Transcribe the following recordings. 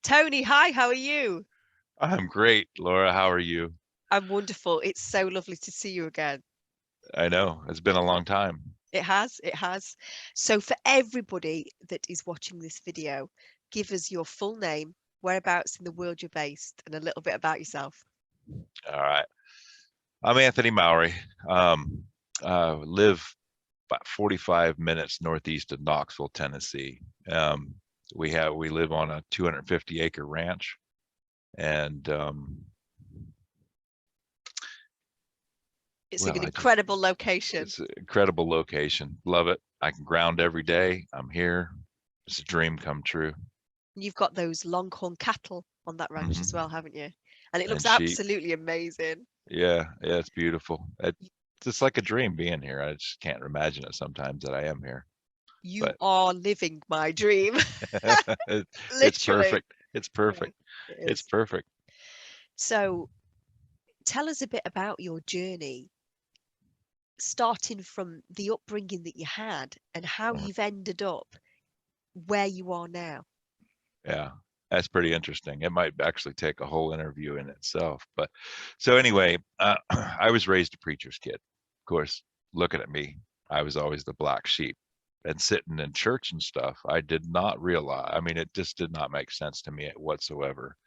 Tony, hi, how are you? I'm great, Laura. How are you? I'm wonderful. It's so lovely to see you again. I know it's been a long time. It has, it has. So for everybody that is watching this video, give us your full name, whereabouts in the world you're based, and a little bit about yourself. All right. I'm Anthony Mowery. Um, live about 45 minutes northeast of Knoxville, Tennessee. Um, we live on a 250-acre ranch, and It's well, an incredible location. it's an incredible location. Love it. I can ground every day. I'm here. It's a dream come true. You've got those longhorn cattle on that ranch as well, hmm haven't you? And it looks And sheep. absolutely amazing. Yeah, it's beautiful. It's just like a dream being here. I just can't imagine it sometimes that I am here. You But are living my dream, it, it's literally. perfect. It's Yeah, perfect. it It's is. perfect. So tell us a bit about your journey, starting from the upbringing that you had and how Mhm. you've ended up where you are now. Yeah, that's pretty interesting. It might actually take a whole interview in itself. But so anyway, I was raised a preacher's kid. Of course, looking at me, I was always the black sheep. And sitting in church and stuff, I did not realize. I mean, it just did not make sense to me whatsoever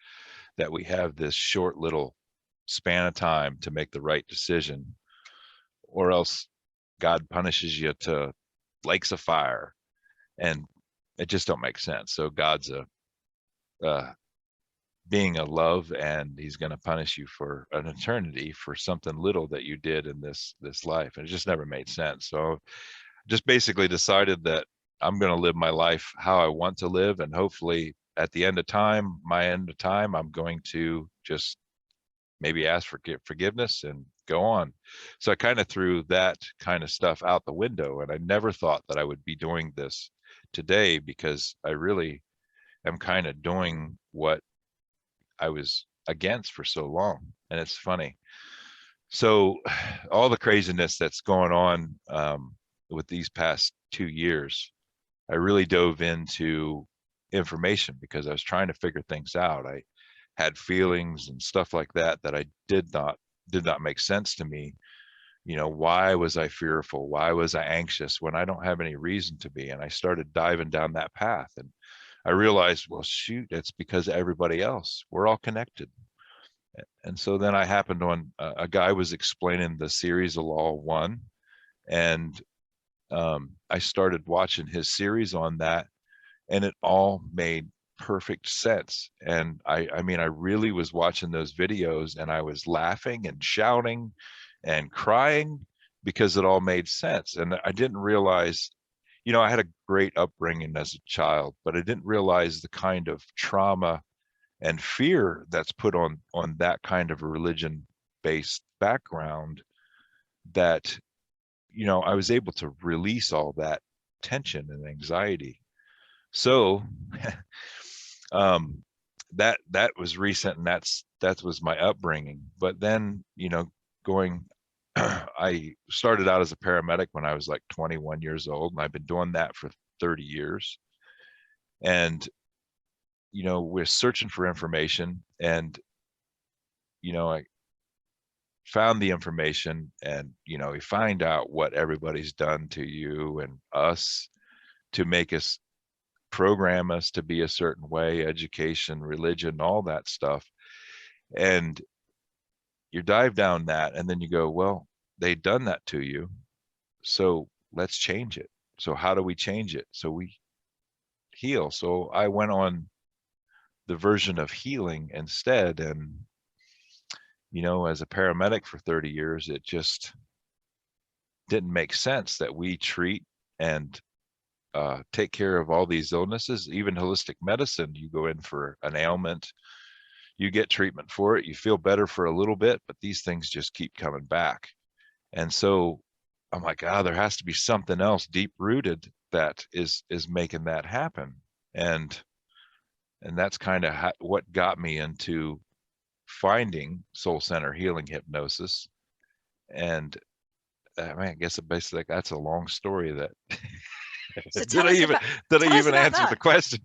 that we have this short little span of time to make the right decision, or else God punishes you to lakes of fire, and it just don't make sense. So God's a uh, being a love, and He's going to punish you for an eternity for something little that you did in this life, and it just never made sense. So just basically decided that I'm going to live my life how I want to live, and hopefully at the end of time, my end of time, I'm going to just maybe ask for forgiveness and go on. So I kind of threw that kind of stuff out the window, and I never thought that I would be doing this today, because I really am kind of doing what I was against for so long. And it's funny. So all the craziness that's going on with these past 2 years, I really dove into information because I was trying to figure things out. I had feelings and stuff like that that I did not make sense to me. Why was I fearful? Why was I anxious when I don't have any reason to be? And I started diving down that path, and I realized, well, shoot, it's because of everybody else. We're all connected. And so then I happened on a guy was explaining the series of Law One, and I started watching his series on that, and it all made perfect sense. And I mean, I really was watching those videos, and I was laughing and shouting and crying because it all made sense. And I didn't realize, I had a great upbringing as a child, but I didn't realize the kind of trauma and fear that's put on that kind of a religion based background, that I was able to release all that tension and anxiety. So um, that was recent, and that was my upbringing. But then, going, I started out as a paramedic when I was like 21 years old, and I've been doing that for 30 years. And we're searching for information, and I found the information, and we find out what everybody's done to you and us to make us program us to be a certain way, education, religion, all that stuff. And you dive down that, and then you go, well, they've done that to you, so let's change it. So how do we change it? So we heal. So I went on the version of healing instead. And as a paramedic for 30 years, it just didn't make sense that we treat and take care of all these illnesses. Even holistic medicine, you go in for an ailment, you get treatment for it, you feel better for a little bit, but these things just keep coming back. And so I'm like, there has to be something else deep rooted that is making that happen. And that's kind of what got me into finding Soul Center Healing Hypnosis. And I mean, I guess basically that's a long story that So did I even tell us answer the about that. question?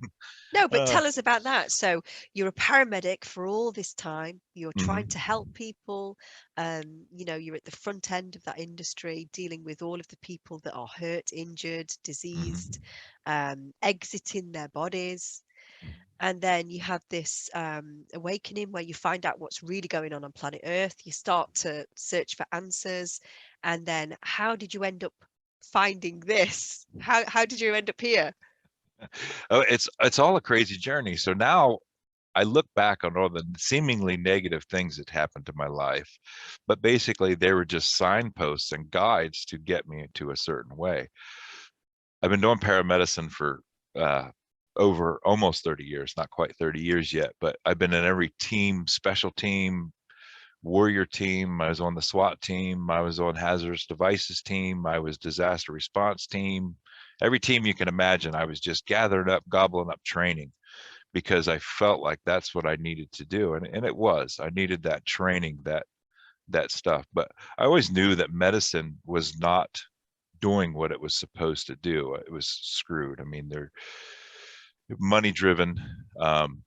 No, but Uh, tell us about that. So you're a paramedic for all this time. You're trying to mhm, help people. You're at the front end of that industry, dealing with all of the people that are hurt, injured, diseased, mhm, exiting their bodies. And then you have this awakening where you find out what's really going on planet Earth. You start to search for answers. And then how did you end up finding this? How did you end up here? oh, it's all a crazy journey. So now I look back on all the seemingly negative things that happened to my life, but basically they were just signposts and guides to get me into a certain way. I've been doing paramedicine for uh, over almost 30 years, not quite 30 years yet, but I've been in every team, special team, warrior team. I was on the SWAT team. I was on hazardous devices team. I was disaster response team. Every team you can imagine, I was just gathering up, gobbling up training because I felt like that's what I needed to do. And it was, I needed that training, that stuff. But I always knew that medicine was not doing what it was supposed to do. It was screwed. I mean, they're money driven. Um,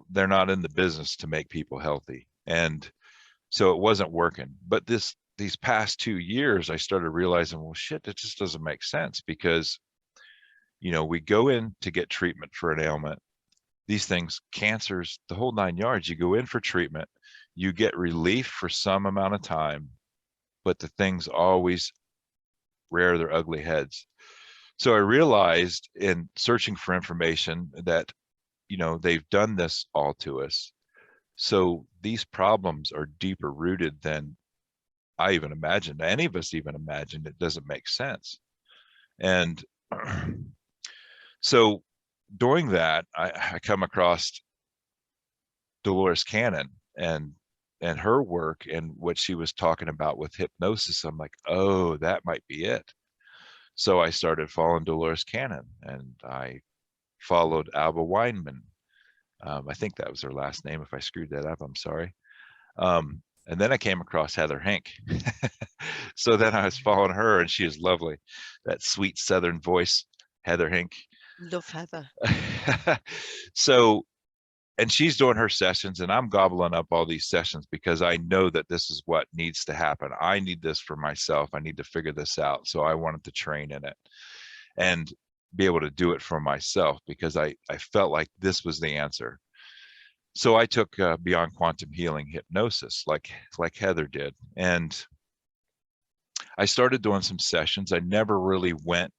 they're not in the business to make people healthy. And so it wasn't working. But these past 2 years, I started realizing, well, shit, it just doesn't make sense because, we go in to get treatment for an ailment. These things, cancers, the whole 9 yards, you go in for treatment, you get relief for some amount of time, but the things always rear their ugly heads. So I realized in searching for information that, they've done this all to us. So these problems are deeper rooted than I even imagined. Any of us even imagined. It doesn't make sense. And so doing that, I come across Dolores Cannon and her work and what she was talking about with hypnosis. I'm like, oh, that might be it. So I started following Dolores Cannon and I followed Alba Weinman. I think that was her last name. If I screwed that up, I'm sorry. And then I came across Heather Hink. So then I was following her and she is lovely. That sweet Southern voice, Heather Hink. Love Heather. So and she's doing her sessions and I'm gobbling up all these sessions because I know that this is what needs to happen. I need this for myself. I need to figure this out. So I wanted to train in it and be able to do it for myself because I felt like this was the answer. So I took Beyond Quantum Healing Hypnosis like Heather did. And I started doing some sessions. I never really went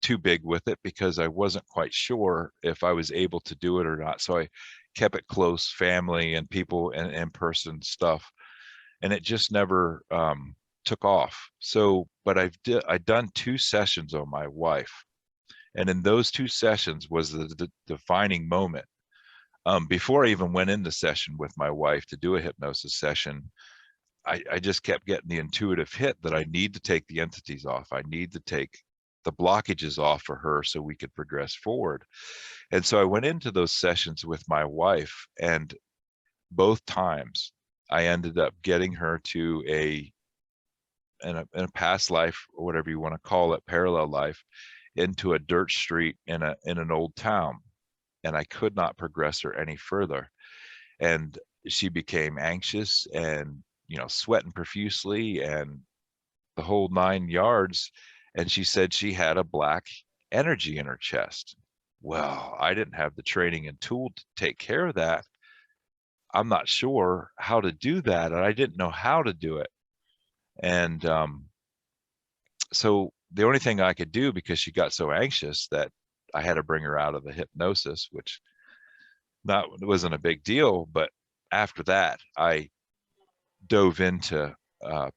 too big with it because I wasn't quite sure if I was able to do it or not. So I kept it close, family and people and in-person stuff. And it just never took off. So, but I've done 2 sessions on my wife. And in those 2 sessions was the defining moment. Before I even went into session with my wife to do a hypnosis session, I just kept getting the intuitive hit that I need to take the entities off. I need to take the blockages off for her so we could progress forward. And so I went into those sessions with my wife, and both times I ended up getting her to in a past life, or whatever you want to call it, parallel life, into a dirt street in an old town. And I could not progress her any further. And she became anxious and, sweating profusely and the whole 9 yards. And she said she had a black energy in her chest. Well, I didn't have the training and tool to take care of that. I'm not sure how to do that. And I didn't know how to do it. And so the only thing I could do, because she got so anxious, that I had to bring her out of the hypnosis, which wasn't a big deal. But after that, I dove into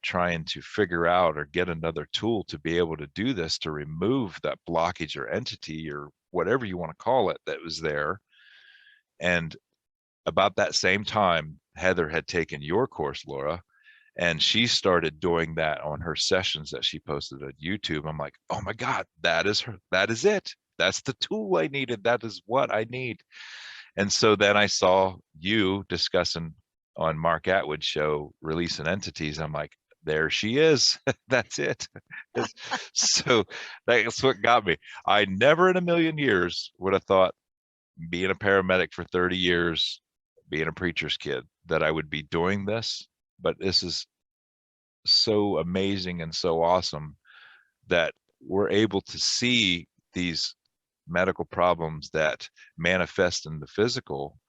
trying to figure out or get another tool to be able to do this, to remove that blockage or entity or whatever you want to call it that was there. And about that same time, Heather had taken your course, Laura, and she started doing that on her sessions that she posted at YouTube. I'm like, oh my God, that is her. That is it. That's the tool I needed. That is what I need. And so then I saw you discussing on Mark Atwood's show, Releasing Entities. I'm like, there she is. That's it. So that's what got me. I never in a million years would have thought being a paramedic for 30 years, being a preacher's kid, that I would be doing this. But this is so amazing and so awesome that we're able to see these medical problems that manifest in the physical.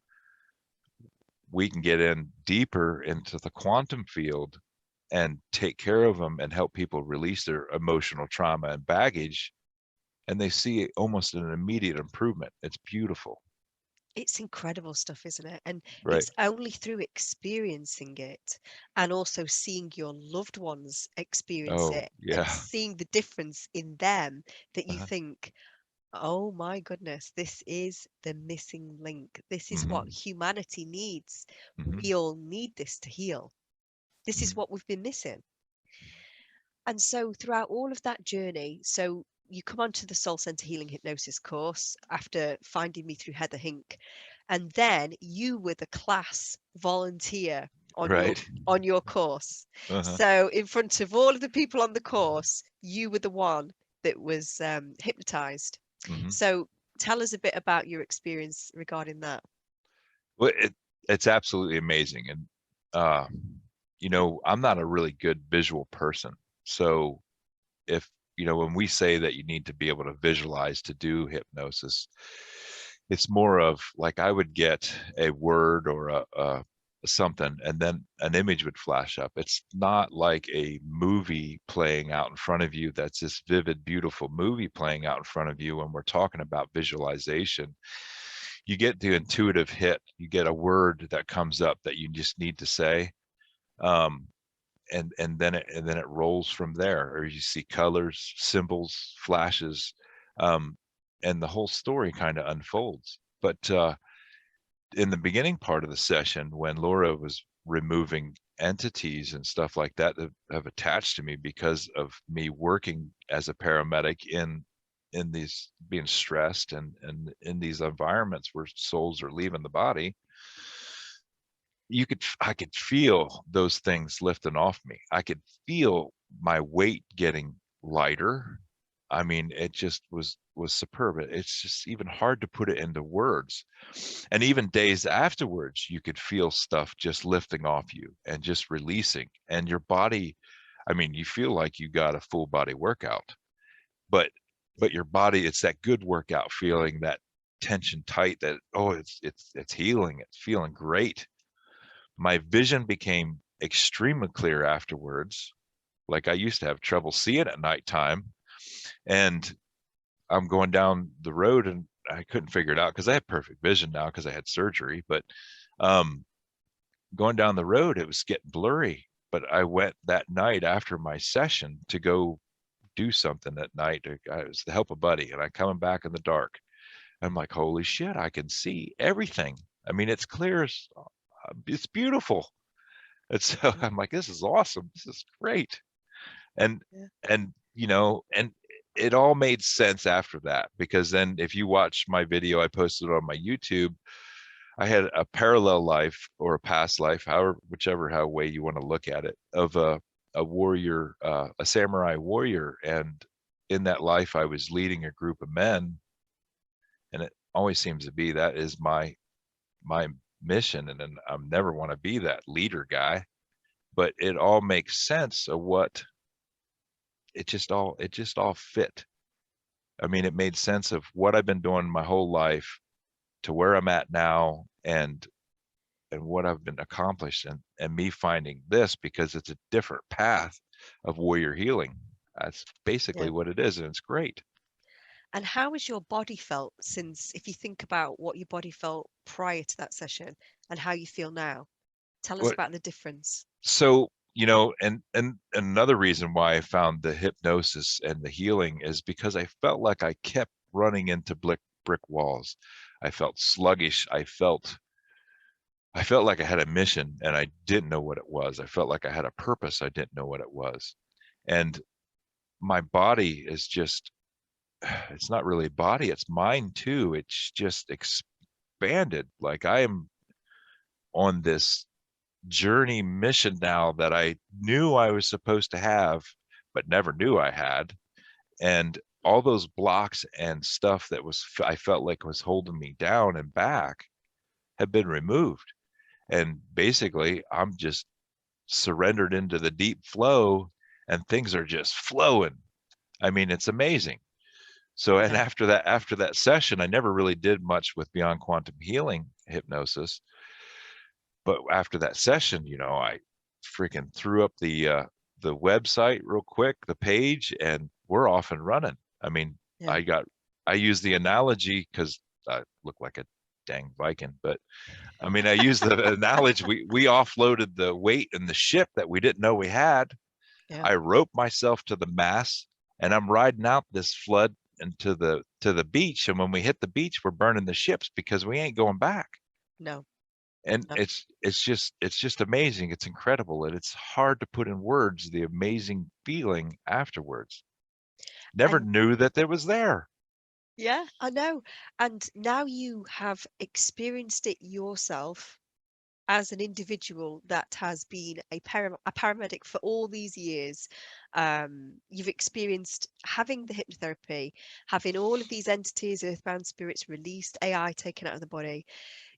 We can get in deeper into the quantum field and take care of them and help people release their emotional trauma and baggage, and they see almost an immediate improvement. It's beautiful. It's incredible stuff, isn't it? And Right. it's only through experiencing it and also seeing your loved ones experience Oh it and yeah. seeing the difference in them that you Uh-huh. think, oh my goodness, this is the missing link. This is what Hmm. humanity needs. Hmm. We all need this to heal. This is Hmm. what we've been missing. And so throughout all of that journey, so you come onto the Soul Center Healing Hypnosis course after finding me through Heather Hink, and then you were the class volunteer Right. on your course. Uh-huh. So in front of all of the people on the course, you were the one that was hypnotized. Hmm. So tell us a bit about your experience regarding that. Well, it's absolutely amazing. And uh I'm not a really good visual person. So if when we say that you need to be able to visualize to do hypnosis, it's more of like I would get a word or a something, and then an image would flash up. It's not like a movie playing out in front of you. That's this vivid, beautiful movie playing out in front of you. When we're talking about visualization, you get the intuitive hit. You get a word that comes up that you just need to say. Um, and then it rolls from there, or you see colors, symbols, flashes, um, and the whole story kind of unfolds. But in the beginning part of the session, when Laura was removing entities and stuff like that that have attached to me because of me working as a paramedic in these, being stressed and in these environments where souls are leaving the body, I could feel those things lifting off me. I could feel my weight getting lighter. I mean, it just was superb. It's just even hard to put it into words. And even days afterwards, you could feel stuff just lifting off you and just releasing. And your body, I mean, you feel like you got a full body workout, but your body, it's that good workout feeling, that tension tight, that, oh, it's healing. It's feeling great. My vision became extremely clear afterwards. Like, I used to have trouble seeing at nighttime, and I'm going down the road and I couldn't figure it out because I have perfect vision now because I had surgery. But um, going down the road, it was getting blurry. But I went that night after my session to go do something at night. I was to help a buddy, and I coming back in the dark. I'm like, holy shit, I can see everything. I mean, it's clear as it's beautiful. And so Mm, I'm like, this is awesome. This is great. And yeah. and it all made sense after that, because then if you watch my video I posted on my YouTube, I had a parallel life or a past life, however, whichever how way you want to look at it, of a warrior, a samurai warrior. And in that life, I was leading a group of men, and it always seems to be that is my mission. And then I never want to be that leader guy, but it all makes sense of what it just all fit. I mean, it made sense of what I've been doing my whole life to where I'm at now, and what I've been accomplished, and me finding this because it's a different path of warrior healing. That's basically Yeah. what it is, and it's great. And how has your body felt since, if you think about what your body felt prior to that session and how you feel now? Tell us What about the difference. so and another reason why I found the hypnosis and the healing is because I felt like I kept running into brick walls. I felt sluggish. I felt like I had a mission and I didn't know what it was. I felt like I had a purpose. I didn't know what it was. And my body is just, it's not really body, it's mind too. It's just expanded. Like, I am on this journey mission now that I knew I was supposed to have, but never knew I had. And all those blocks and stuff that I felt like was holding me down and back have been removed. And basically, I'm just surrendered into the deep flow, and things are just flowing. I mean, it's amazing. So, and Yeah. after that session, I never really did much with Beyond Quantum Healing hypnosis. But after that session, I freaking threw up the website real quick, the page, and we're off and running. I mean, Yeah. I use the analogy because I look like a dang Viking, but I mean, I use the analogy. We offloaded the weight in the ship that we didn't know we had. Yeah. I roped myself to the mast, and I'm riding out this flood into the beach. And when we hit the beach, we're burning the ships because we ain't going back. No. And No. it's just amazing. It's incredible, and it's hard to put in words the amazing feeling afterwards. Never And knew that it was there. yeah, I know. And now you have experienced it yourself as an individual that has been a paramedic for all these years. You've experienced having the hypnotherapy, having all of these entities, earthbound spirits released, AI taken out of the body.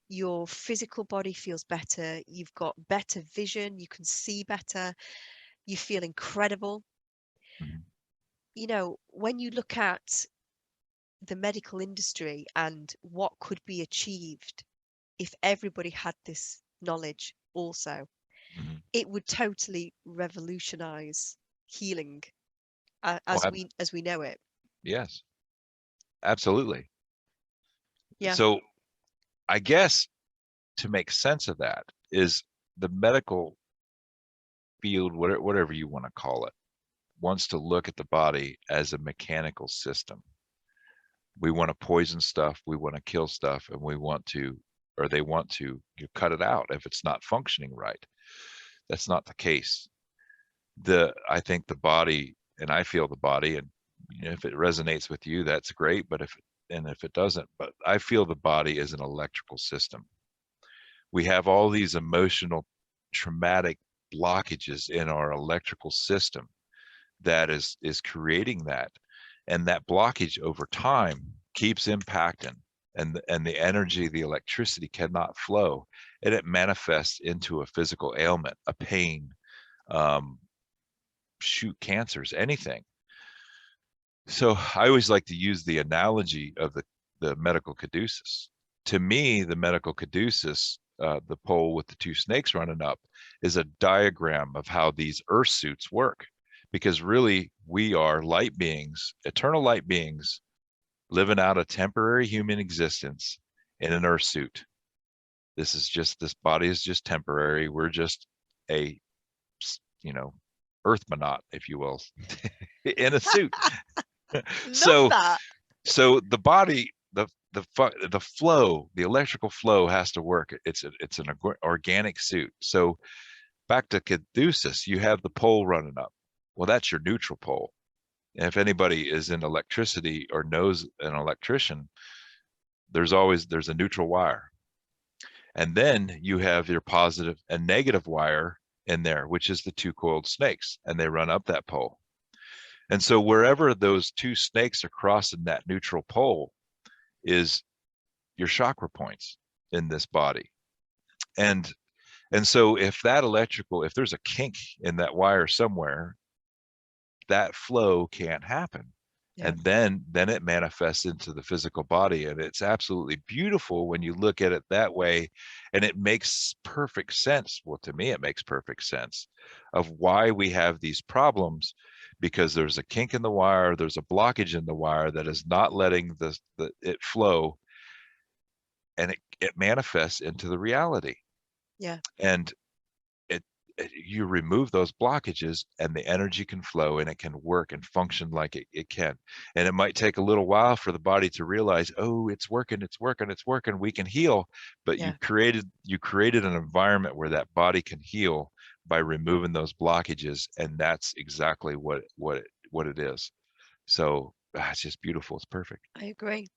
Your physical body feels better. You've got better vision. You can see better. You feel incredible. Mhm. When you look at the medical industry and what could be achieved if everybody had this knowledge also, Mhm. it would totally revolutionize healing Oh, as we know it. yes, absolutely. Yeah. So I guess to make sense of that is the medical field, whatever you want to call it, wants to look at the body as a mechanical system. We want to poison stuff, we want to kill stuff, and they want to cut it out if it's not functioning right. That's not the case. I think the body, and I feel the body, and if it resonates with you, that's great. But if it doesn't, but I feel the body is an electrical system. We have all these emotional, traumatic blockages in our electrical system that is creating that, and that blockage over time keeps impacting, and the energy, the electricity cannot flow, and it manifests into a physical ailment, a pain, um, shoot, cancers, anything. So I always like to use the analogy of the medical caduceus. To me, the medical caduceus, the pole with the two snakes running up, is a diagram of how these earth suits work. Because really, we are light beings, eternal light beings, living out a temporary human existence in an earth suit. This body is just temporary. We're just a, you know, earthmonaut, if you will, in a suit. Love So that. so the body, the flow, the electrical flow has to work. It's an organic suit. So back to caduceus, you have the pole running up. Well, that's your neutral pole. And if anybody is in electricity or knows an electrician, there's a neutral wire. And then you have your positive and negative wire in there, which is the two coiled snakes, and they run up that pole. And so wherever those two snakes are crossing that neutral pole is your chakra points in this body. And so if there's a kink in that wire somewhere, that flow can't happen. Yeah. And then it manifests into the physical body, and it's absolutely beautiful when you look at it that way. And it makes perfect sense. Well, to me, it makes perfect sense of why we have these problems, because there's a kink in the wire, there's a blockage in the wire that is not letting it flow, and it manifests into the reality. Yeah. And you remove those blockages, and the energy can flow, and it can work and function like it can. And it might take a little while for the body to realize, oh, it's working, we can heal. But Yeah. you created an environment where that body can heal by removing those blockages, and that's exactly what it is. So it's just beautiful. It's perfect. I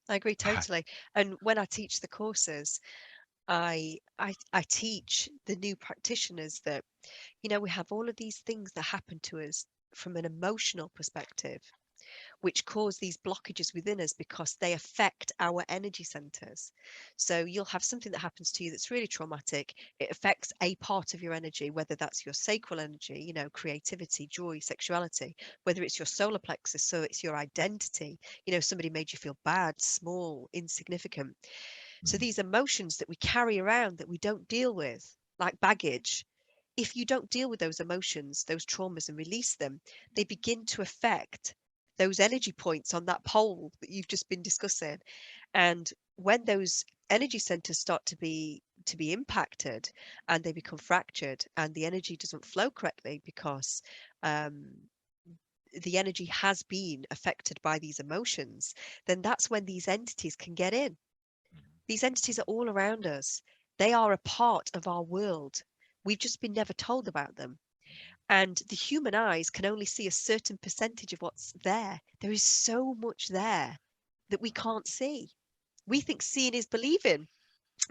agree totally. And when I teach the courses, I teach the new practitioners that, we have all of these things that happen to us from an emotional perspective. which cause these blockages within us because they affect our energy centers. So you'll have something that happens to you that's really traumatic. It affects a part of your energy, whether that's your sacral energy, you know, creativity, joy, sexuality, whether it's your solar plexus, so it's your identity. You know, somebody made you feel bad, small, insignificant. So these emotions that we carry around that we don't deal with, like baggage, if you don't deal with those emotions, those traumas, and release them, they begin to affect those energy points on that pole that you've just been discussing. And when those energy centers start to be impacted and they become fractured and the energy doesn't flow correctly because um, the energy has been affected by these emotions, then that's when these entities can get in. These entities are all around us. They are a part of our world. We've just been never told about them. And the human eyes can only see a certain percentage of what's there. There is so much there that we can't see. We think seeing is believing,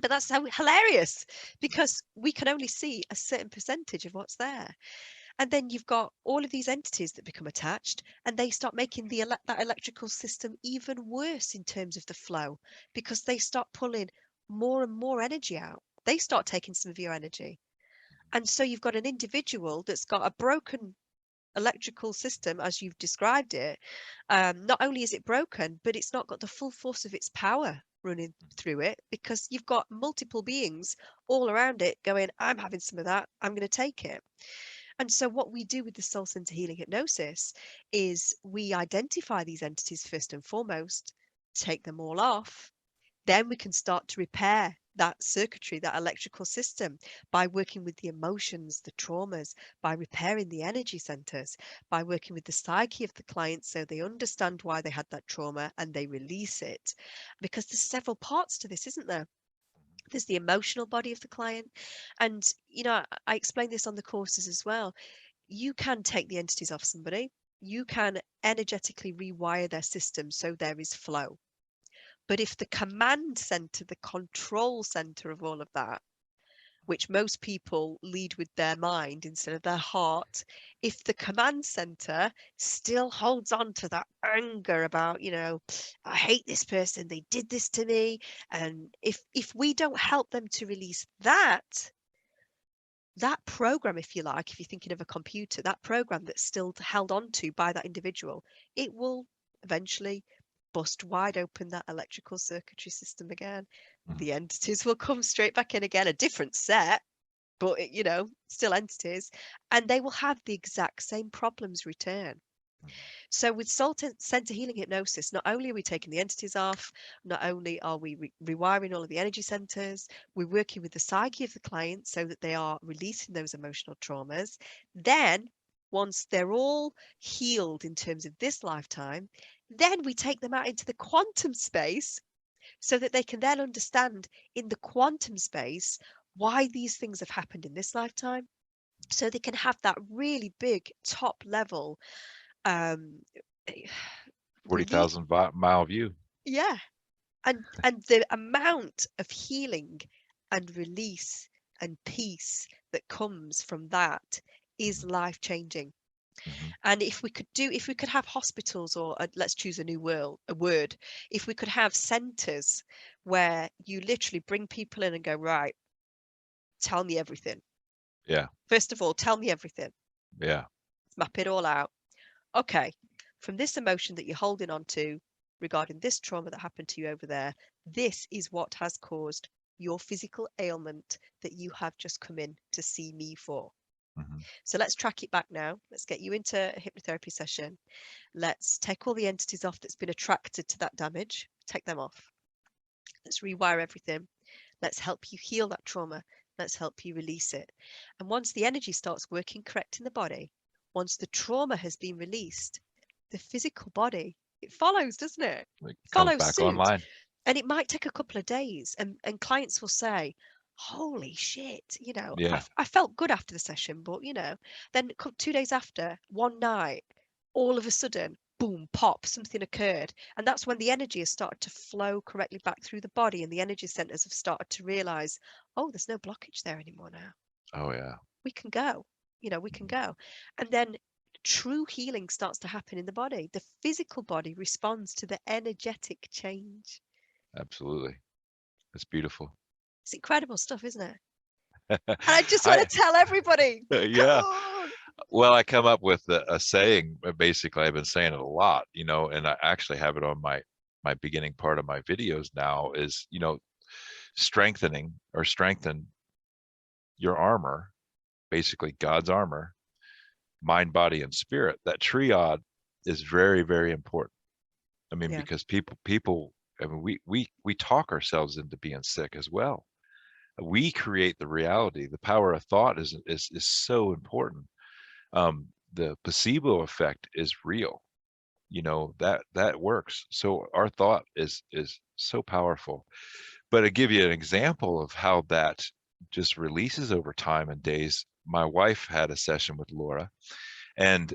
but that's so hilarious because we can only see a certain percentage of what's there. And then you've got all of these entities that become attached and they start making that electrical system even worse in terms of the flow because they start pulling more and more energy out. They start taking some of your energy. And so you've got an individual that's got a broken electrical system, as you've described it. Not only is it broken, but it's not got the full force of its power running through it because you've got multiple beings all around it going, I'm having some of that, I'm going to take it. And so what we do with the Soul Center Healing Hypnosis is we identify these entities first and foremost, take them all off, then we can start to repair that circuitry, that electrical system, by working with the emotions, the traumas, by repairing the energy centers, by working with the psyche of the client so they understand why they had that trauma and they release it. Because there's several parts to this, isn't there? There's the emotional body of the client. And, you know, I explain this on the courses as well. You can take the entities off somebody. You can energetically rewire their system so there is flow. But if the command center, the control center of all of that, which most people lead with their mind instead of their heart, if the command center still holds on to that anger about, you know, I hate this person, they did this to me, and if we don't help them to release that program, if you like, if you're thinking of a computer, that program that's still held on to by that individual, it will eventually bust wide open that electrical circuitry system again. The entities will come straight back in again, a different set, but you know, still entities, and they will have the exact same problems return. So with Soul Center Healing Hypnosis, not only are we taking the entities off, not only are we rewiring all of the energy centers, we're working with the psyche of the client so that they are releasing those emotional traumas. Then, once they're all healed in terms of this lifetime, then we take them out into the quantum space so that they can then understand in the quantum space why these things have happened in this lifetime. So they can have that really big top level um really 40,000 mile view. yeah, and the amount of healing and release and peace that comes from that is life changing. And if we could have hospitals, or let's choose a word, if we could have centers where you literally bring people in and go, right, tell me everything. Yeah. First of all, tell me everything. Yeah. Map it all out. Okay, from this emotion that you're holding on to regarding this trauma that happened to you over there, this is what has caused your physical ailment that you have just come in to see me for. So let's track it back now. Let's get you into a hypnotherapy session. Let's take all the entities off that's been attracted to that damage. Take them off. Let's rewire everything. Let's help you heal that trauma. Let's help you release it. And once the energy starts working correct in the body, once the trauma has been released, the physical body, it follows, doesn't it? It comes Follows back suit. online. And it might take a couple of days. And clients will say, holy shit, you know, Yeah. I felt good after the session, but, you know, then 2 days after, one night, all of a sudden, boom, pop, something occurred. And that's when the energy has started to flow correctly back through the body and the energy centers have started to realize, oh, there's no blockage there anymore now. Oh yeah. We can go, you know, we can go. And then true healing starts to happen in the body. The physical body responds to the energetic change. Absolutely. That's beautiful. It's incredible stuff, isn't it? And I just want I to tell everybody, come yeah. on. Well, I come up with a saying. Basically, I've been saying it a lot, and I actually have it on my beginning part of my videos now. Is strengthen your armor, basically God's armor, mind, body, and spirit. That triad is very, very important. I mean, Yeah, because people. I mean, we talk ourselves into being sick as well. We create the reality. The power of thought is so important. The placebo effect is real. That works. So our thought is so powerful. But to give you an example of how that just releases over time and days, my wife had a session with Laura, and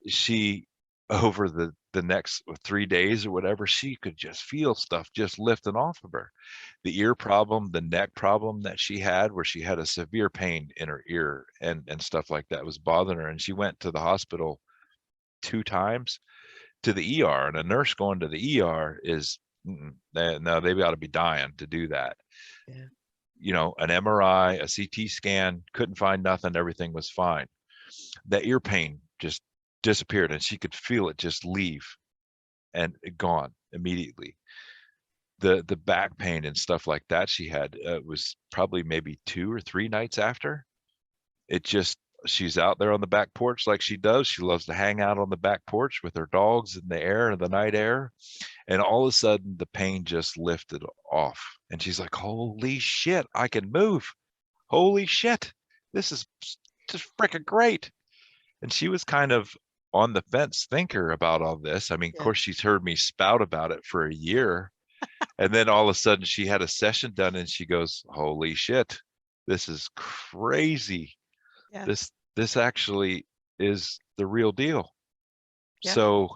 she, over the next 3 days or whatever, she could just feel stuff just lifting off of her. The ear problem, the neck problem that she had, where she had a severe pain in her ear and stuff like that was bothering her, and she went to the hospital 2 times to the ER, and a nurse going to the ER is no, they ought to be dying to do that. yeah, An MRI, a CT scan, couldn't find nothing, everything was fine. That ear pain just disappeared, and she could feel it just leave and gone immediately. The back pain and stuff like that she had was probably maybe 2 or 3 nights after. It just, she's out there on the back porch like she does. She loves to hang out on the back porch with her dogs in the air, in the night air. And all of a sudden the pain just lifted off. And she's like, holy shit, I can move. Holy shit. This is just freaking great. And she was kind of on the fence thinker about all this. I mean, of yeah, course, she's heard me spout about it for a year. And then all of a sudden she had a session done and she goes, holy shit, this is crazy. yeah, This actually is the real deal. yeah. So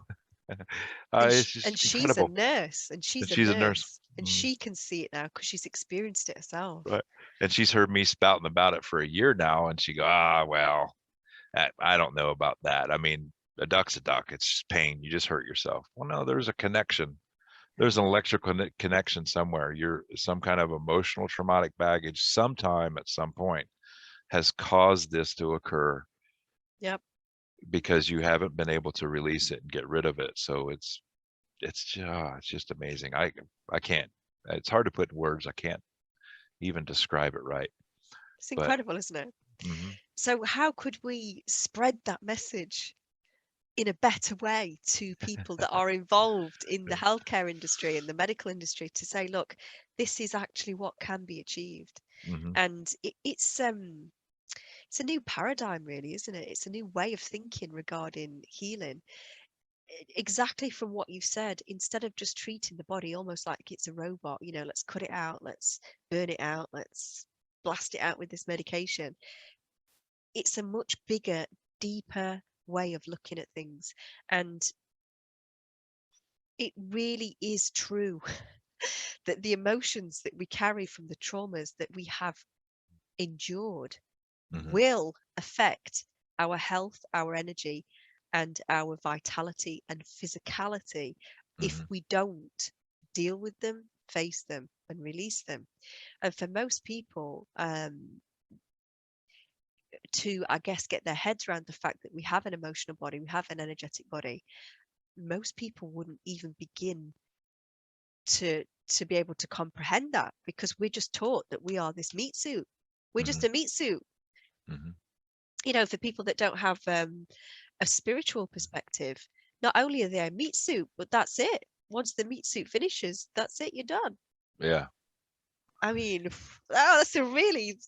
it's And just she's a incredible. nurse, and And she's a she's a nurse. nurse, and she can see it now because she's experienced it herself. Right. And she's heard me spouting about it for a year now, and she go, well, I don't know about that. I mean, a duck's a duck. It's just pain. You just hurt yourself. Well, no, there's a connection. Yeah. There's an electrical connection somewhere. You're some kind of emotional traumatic baggage sometime at some point has caused this to occur Yep. because you haven't been able to release it and get rid of it. So it's just amazing. I can't. It's hard to put in words. I can't even describe it right. It's But incredible, isn't it? mhm, So how could we spread that message in a better way to people that are involved in the healthcare industry and the medical industry to say, look, this is actually what can be achieved. mhm, And it's a new paradigm, really, isn't it? It's a new way of thinking regarding healing. Exactly from what you've said, instead of just treating the body almost like it's a robot, let's cut it out, let's burn it out, let's blast it out with this medication. It's a much bigger, deeper way of looking at things. And it really is true that the emotions that we carry from the traumas that we have endured mhm, will affect our health, our energy, and our vitality and physicality if mhm, we don't deal with them, face them, and release them. And for most people, to, I guess, get their heads around the fact that we have an emotional body, we have an energetic body, most people wouldn't even begin to be able to comprehend that, because we're just taught that we are this meat suit. We're just mhm, a meat suit. mhm. For people that don't have a spiritual perspective, not only are they a meat suit, but that's it. Once the meat suit finishes, that's it, you're done. Yeah, I mean, that's a really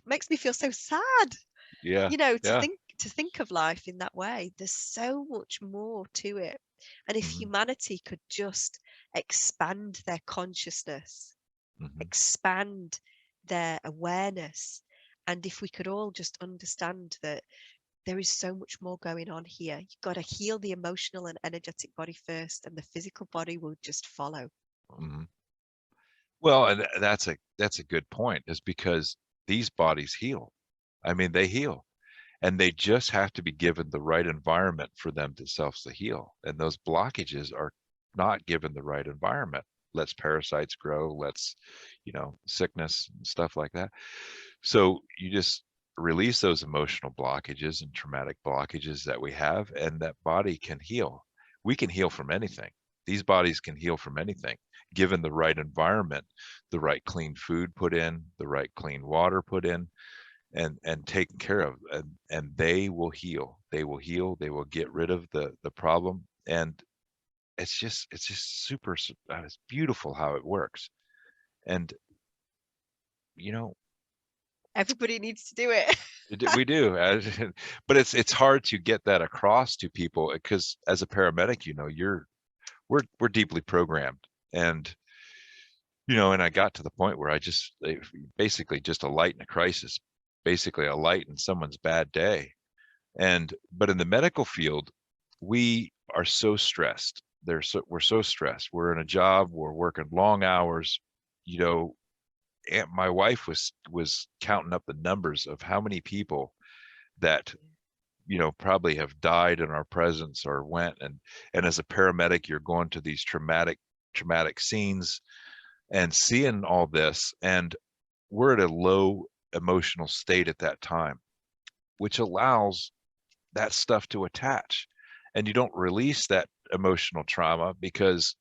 makes me feel so sad, yeah, to yeah. think of life in that way. There's so much more to it. And if Mhm, humanity could just expand their consciousness, mhm, expand their awareness, and if we could all just understand that there is so much more going on here. You've got to heal the emotional and energetic body first, and the physical body will just follow. mhm. Well, and that's a good point, is because these bodies heal. I mean, they heal. and they just have to be given the right environment for themselves to heal. And those blockages are not given the right environment. Lets parasites grow, lets, sickness and stuff like that. So you just release those emotional blockages and traumatic blockages that we have, and that body can heal. We can heal from anything. These bodies can heal from anything, given the right environment, the right clean food put in, the right clean water put in, and taken care of, and they will heal. They will heal. They will get rid of the problem, and it's just super. It's beautiful how it works, and you know Everybody needs to do it. we do, but it's hard to get that across to people because as a paramedic, we're deeply programmed, and and I got to the point where basically just a light in a crisis, basically a light in someone's bad day. But in the medical field, we are so stressed. We're so stressed. We're in a job, we're working long hours. And my wife was counting up the numbers of how many people that probably have died in our presence or went, and as a paramedic, you're going to these traumatic scenes and seeing all this, and we're at a low emotional state at that time, which allows that stuff to attach, and you don't release that emotional trauma because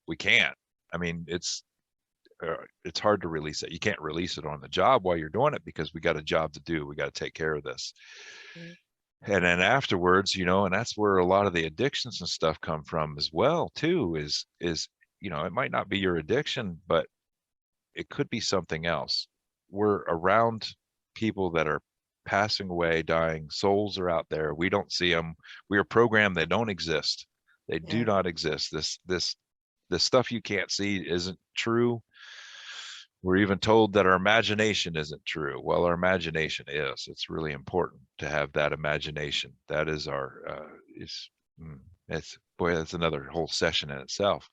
we can't. I mean, it's hard to release it. You can't release it on the job while you're doing it because we got a job to do. We got to take care of this. Mm. And then afterwards, and that's where a lot of the addictions and stuff come from as well too, is it might not be your addiction, but it could be something else. We're around people that are passing away, dying. Souls are out there. We don't see them. We are programmed. They don't exist. They do Yeah. not exist. This stuff you can't see isn't true. We're even told that our imagination isn't true. Well, our imagination is. It's really important to have that imagination. That is that's another whole session in itself.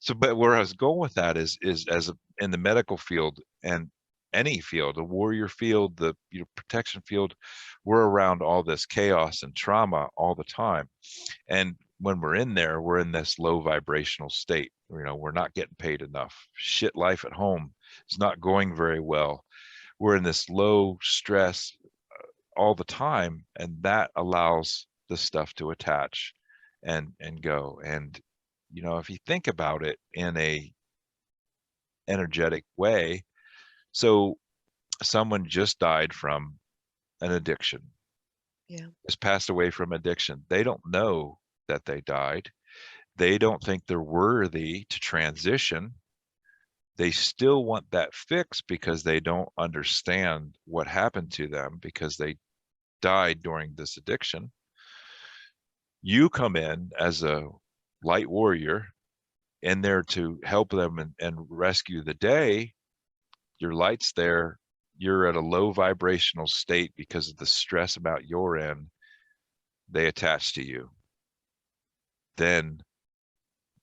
So, but where I was going with that is in the medical field and any field, the warrior field, the protection field, we're around all this chaos and trauma all the time. And when we're in there, we're in this low vibrational state. We're not getting paid enough. Shit life at home is not going very well. We're in this low stress all the time, and that allows the stuff to attach and go. And if you think about it in a energetic way, so someone just died from an addiction, Yeah. just passed away from addiction. They don't know that they died. They don't think they're worthy to transition. They still want that fix because they don't understand what happened to them because they died during this addiction. You come in as a light warrior in there to help them and rescue the day. Your light's there. You're at a low vibrational state because of the stress about your end. They attach to you. Then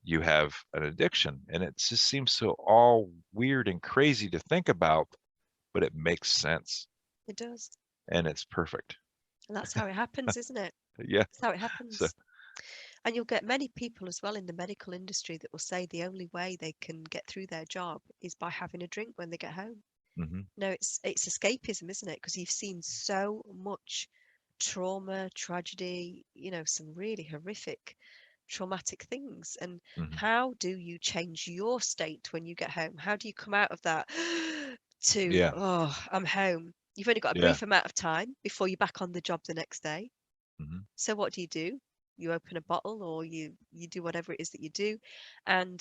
you have an addiction, and it just seems so all weird and crazy to think about, but it makes sense. It does. And it's perfect. And that's how it happens, isn't it? Yeah. That's how it So, happens. And you'll get many people as well in the medical industry that will say the only way they can get through their job is by having a drink when they get home. mm-hmm. No, it's escapism, isn't it? Because you've seen so much trauma, tragedy, some really horrific, traumatic things. And Mm-hmm. how do you change your state when you get home? How do you come out of that to, Yeah. oh, I'm home? You've only got a Yeah. brief amount of time before you're back on the job the next day. Mm-hmm. So what do? You open a bottle, or you do whatever it is that you do, and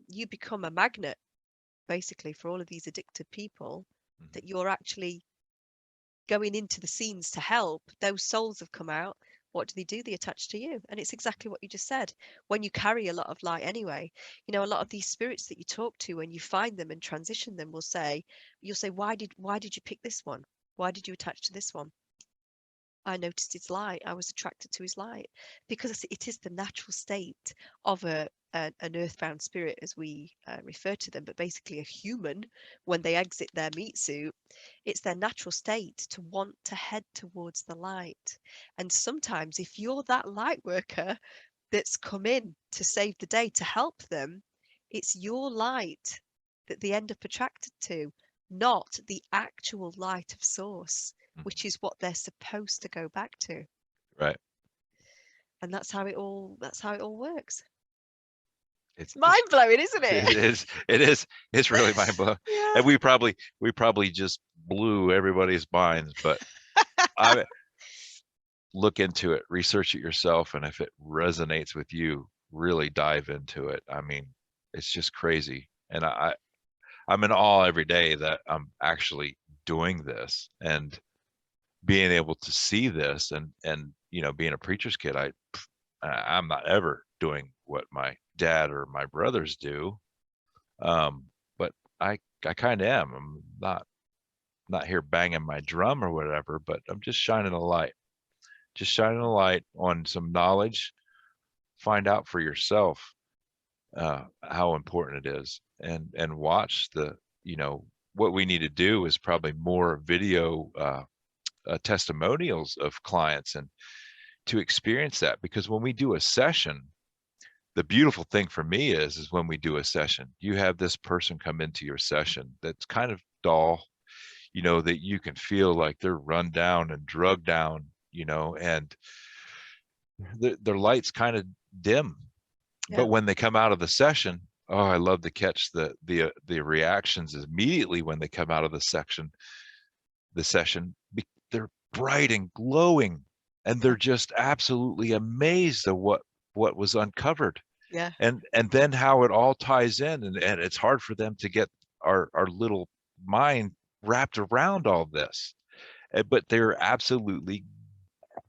you become a magnet basically for all of these addicted people Mm-hmm. that you're actually going into the scenes to help. Those souls have come out. What do? They attach to you. And it's exactly what you just said. When you carry a lot of light anyway, a lot of these spirits that you talk to, when you find them and transition them, you'll say, why did you pick this one? Why did you attach to this one? I noticed his light. I was attracted to his light because it is the natural state of a an earthbound spirit, as we refer to them, but basically a human, when they exit their meat suit, it's their natural state to want to head towards the light. And sometimes, if you're that light worker that's come in to save the day, to help them, it's your light that they end up attracted to, not the actual light of source, which is what they're supposed to go back to. Right. And that's how it all works. It's Mind blowing, isn't it it? is. It is. It's really mind blowing. Yeah. And we probably just blew everybody's minds, but I look into it, research it yourself, and if it resonates with you, really dive into it. I mean, it's just crazy. And I'm in awe every day that I'm actually doing this and being able to see this, and being a preacher's kid, I'm not ever doing what my dad or my brothers do. But I kind of am. I'm not here banging my drum or whatever, but I'm just shining a light. Just shining a light on some knowledge. Find out for yourself how important it is, and watch what we need to do is probably more video testimonials of clients, and to experience that, because when we do a session, the beautiful thing for me is when we do a session, you have this person come into your session that's kind of dull, that you can feel like they're run down and drugged down, and their light's kind of dim. Yeah. But when they come out of the session, oh, I love to catch the reactions immediately when they come out of the session. They're bright and glowing, and they're just absolutely amazed at what was uncovered. Yeah. And then how it all ties in, and it's hard for them to get our little mind wrapped around all this, but they're absolutely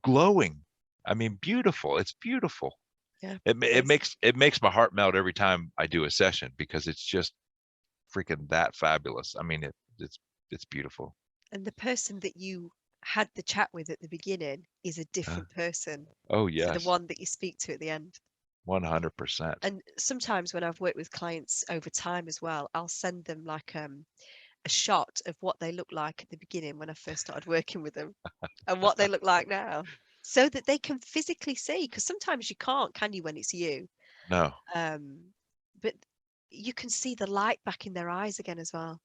glowing. I mean, beautiful. It's beautiful. Yeah. It makes my heart melt every time I do a session, because it's just freaking that fabulous. I mean, it's beautiful. And the person that you had the chat with at the beginning is a different person Oh to the yes, one that you speak to at the end. 100%. And sometimes when I've worked with clients over time as well, I'll send them like a shot of what they look like at the beginning when I first started working with them, and what they look like now, so that they can physically see. Because sometimes you can't, can you, when it's you? No. But you can see the light back in their eyes again as well.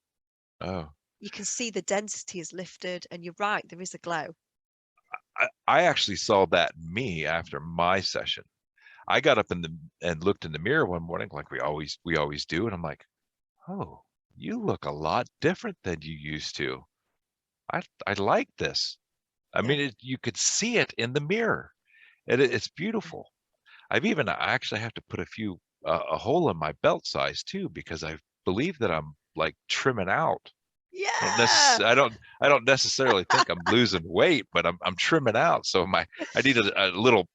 Oh. You can see the density is lifted, and you're right, there is a glow. I actually saw that in me after my session. I got up and looked in the mirror one morning, like we always do, and I'm like, oh, you look a lot different than you used to. I like this. I Yeah. mean, you could see it in the mirror. It's beautiful. I actually have to put a hole in my belt size too, because I believe that I'm like trimming out. Yeah. I don't necessarily think I'm losing weight, but I'm trimming out. So I need a little.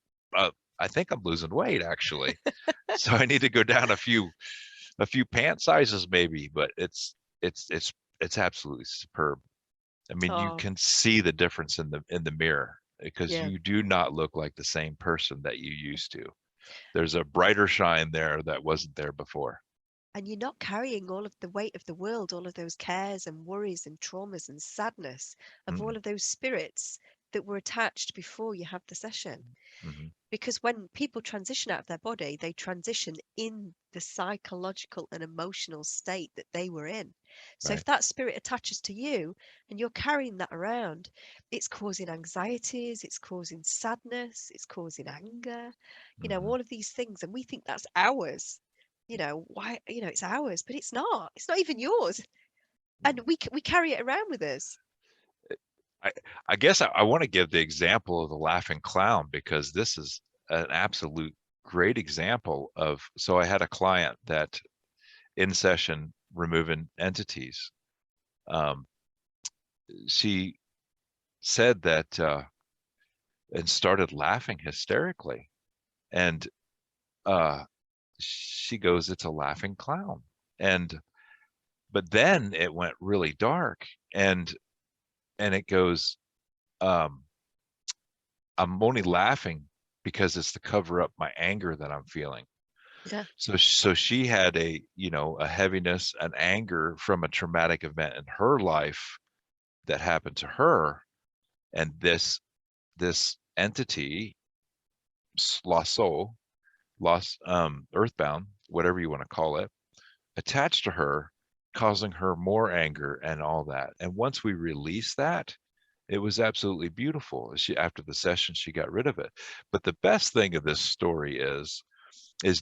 I think I'm losing weight actually, so I need to go down a few pant sizes maybe. But it's absolutely superb. I mean, you Oh, can see the difference in the mirror, because yeah. you do not look like the same person that you used to. There's a brighter shine there that wasn't there before. And you're not carrying all of the weight of the world, all of those cares and worries and traumas and sadness of all Mm-mm. of those spirits that were attached before you have the session. Mm-hmm. Because when people transition out of their body, they transition in the psychological and emotional state that they were in. So if Right. that spirit attaches to you and you're carrying that around, it's causing anxieties, it's causing sadness, it's causing anger, Mm-hmm. all of these things. And we think that's ours. Why, it's ours, but it's not. It's not even yours. And we carry it around with us. I, I guess I want to give the example of the laughing clown, because this is an absolute great example of. So I had a client that in session removing entities. Um, she said that and started laughing hysterically, and she goes, "It's a laughing clown," and but then it went really dark, and it goes, um, I'm only laughing because it's to cover up my anger that I'm feeling. Yeah. So she had a, a heaviness, an anger from a traumatic event in her life that happened to her. And this entity, lost soul, lost, earthbound, whatever you want to call it, attached to her, causing her more anger and all that. And once we released that, it was absolutely beautiful. After the session, she got rid of it. But the best thing of this story is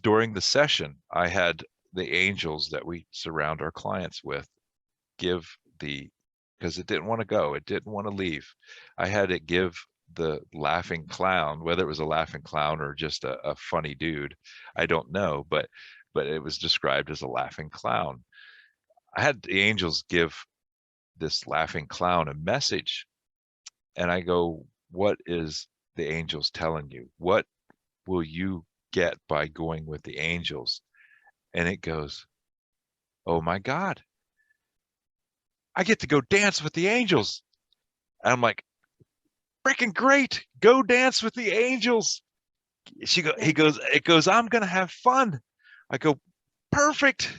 during the session, I had the angels that we surround our clients with give because it didn't want to go, it didn't want to leave. I had it give the laughing clown, whether it was a laughing clown or just a funny dude, I don't know, but it was described as a laughing clown. I had the angels give this laughing clown a message, and I go, what is the angels telling you? What will you get by going with the angels? And it goes, oh my God, I get to go dance with the angels. And I'm like, freaking great. Go dance with the angels. Yeah. It goes, I'm going to have fun. I go, perfect.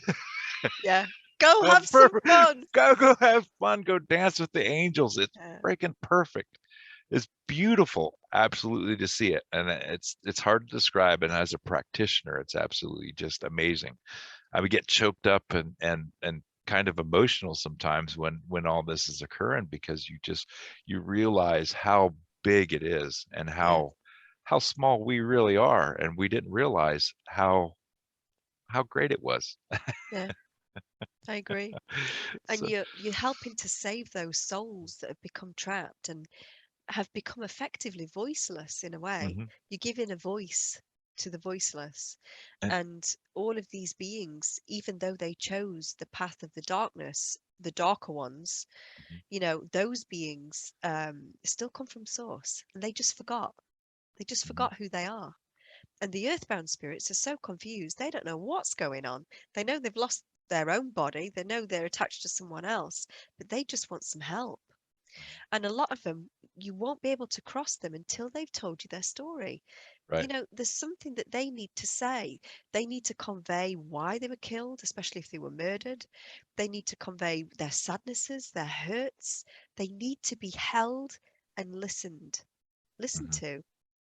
Yeah. Go Go, have some fun. go have fun. Go dance with the angels. It's Yeah. freaking perfect. It's beautiful, absolutely, to see it. And it's hard to describe. And as a practitioner, it's absolutely just amazing. I would get choked up and kind of emotional sometimes when all this is occurring, because you realize how big it is and Yeah. how small we really are, and we didn't realize how great it was. Yeah. I agree. And So, you're helping to save those souls that have become trapped and have become effectively voiceless in a way. mhm. You're giving a voice to the voiceless. And And all of these beings, even though they chose the path of the darkness, the darker ones, mhm, those beings still come from source, and they just forgot. They just mhm, forgot who they are. And the earthbound spirits are so confused. They don't know what's going on. They know they've lost their own body. They know they're attached to someone else, but they just want some help. And a lot of them, you won't be able to cross them until they've told you their story. right. There's something that they need to say. They need to convey why they were killed, especially if they were murdered. They need to convey their sadnesses, their hurts. They need to be held and listened Mhm, to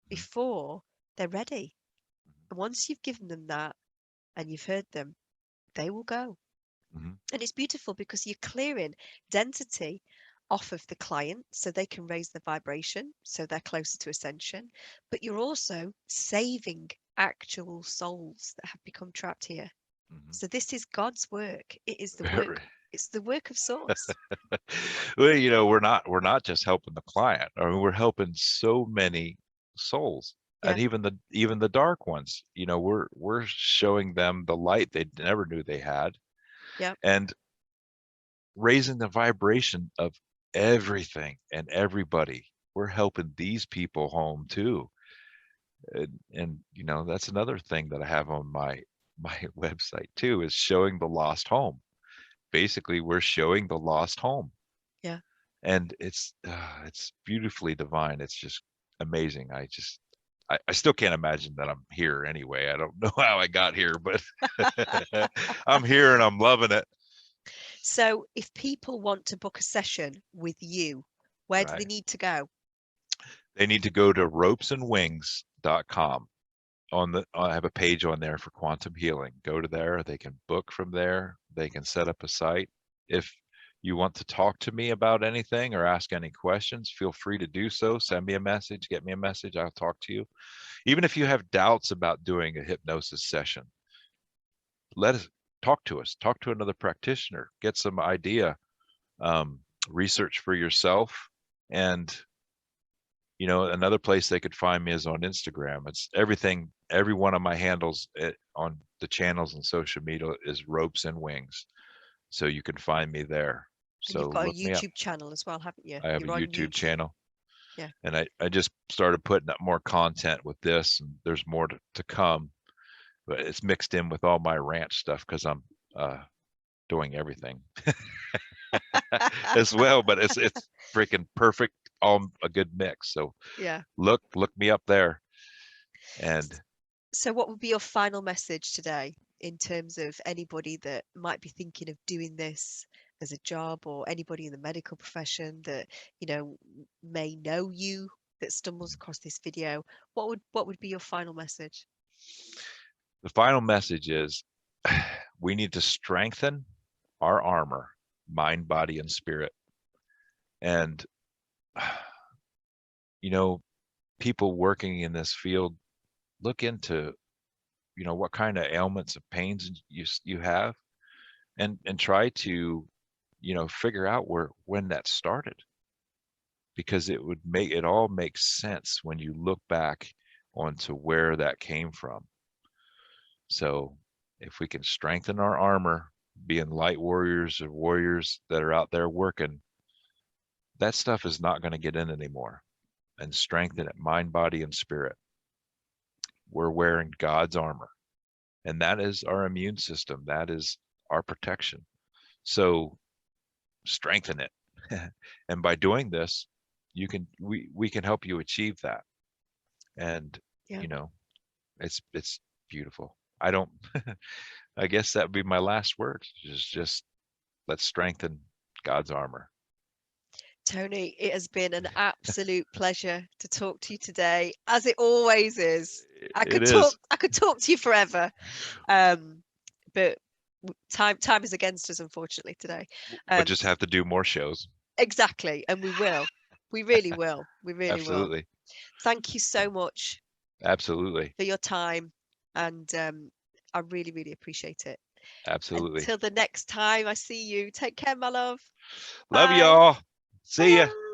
mhm, before they're ready. And once you've given them that and you've heard them, they will go. mhm, And it's beautiful because you're clearing density off of the client so they can raise the vibration, so they're closer to ascension, but you're also saving actual souls that have become trapped here. mhm. So this is God's work. It is the Very. work. It's the work of source. Well, we're not just helping the client. I mean, we're helping so many souls, and Yeah. even the dark ones. We're showing them the light they never knew they had, Yeah. and raising the vibration of everything and everybody. We're helping these people home too. And that's another thing that I have on my website too, is showing the lost home. Basically, we're showing the lost home, Yeah. and it's beautifully divine. It's just amazing. I still can't imagine that I'm here anyway. I don't know how I got here, but I'm here and I'm loving it. So if people want to book a session with you, where do they Right. need to go? They need to go to ropesandwings.com. I have a page on there for quantum healing. Go to there. They can book from there. They can set up a site. If you want to talk to me about anything or ask any questions, feel free to do so. Send me a message, get me a message. I'll talk to you. Even if you have doubts about doing a hypnosis session, let us talk to us. Talk to another practitioner. Get some idea. Um, Research for yourself. And another place they could find me is on Instagram. It's everything. Every one of my handles on the channels and social media is Ropes and Wings. So you can find me there. And you've So got a look me up. YouTube channel as well, haven't you? I have a You're on YouTube YouTube. channel, Yeah. and I just started putting up more content with this, and there's more to come. But it's mixed in with all my ranch stuff because I'm doing everything as well. But it's freaking perfect, all a good mix. So Yeah. look me up there. And So what would be your final message today in terms of anybody that might be thinking of doing this as a job, or anybody in the medical profession that, may know you, that stumbles across this video? What would be your final message? The final message is we need to strengthen our armor, mind, body, and spirit. And, people working in this field, look into, what kind of ailments and pains you have, and try to, figure out when that started, because it all makes sense when you look back onto where that came from. So if we can strengthen our armor, being light warriors or warriors that are out there working, that stuff is not going to get in anymore. And strengthen it, mind, body, and spirit. We're wearing God's armor, and that is our immune system. That is our protection. So strengthen it. And by doing this, we can help you achieve that. And, Yeah. it's beautiful. I don't, I guess that would be my last word, is just let's strengthen God's armor. Tony, it has been an absolute pleasure to talk to you today, as it always is. I It could talk is. I could talk to you forever. But time is against us, unfortunately, today. But Um, just have to do more shows. exactly, and we will. We really will. We really will. Absolutely. Thank you so much Absolutely. for your time, and I really, really appreciate it. Absolutely. Until the next time I see you, take care, my love. Love Bye. y'all. See ya. Bye.